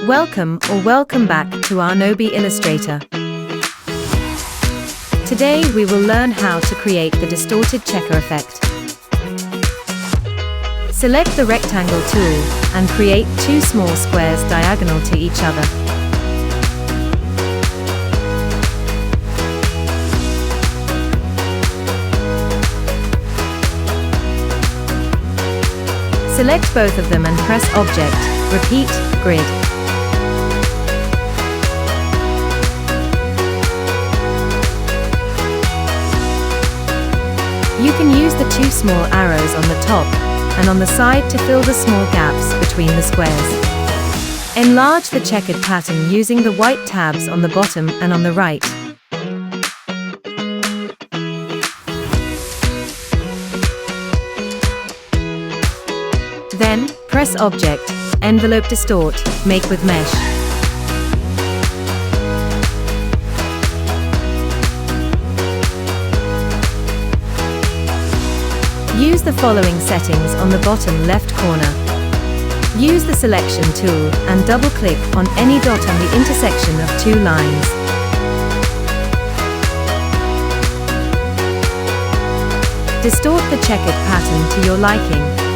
Welcome back to Adobe Illustrator. Today we will learn how to create the distorted checker effect. Select the rectangle tool and create two small squares diagonal to each other. Select both of them and press Object, Repeat, Grid. You can use the two small arrows on the top and on the side to fill the small gaps between the squares. Enlarge the checkered pattern using the white tabs on the bottom and on the right. Then, press Object, Envelope Distort, Make with Mesh. Use the following settings on the bottom left corner. Use the Selection tool and double-click on any dot on the intersection of two lines. Distort the checkered pattern to your liking.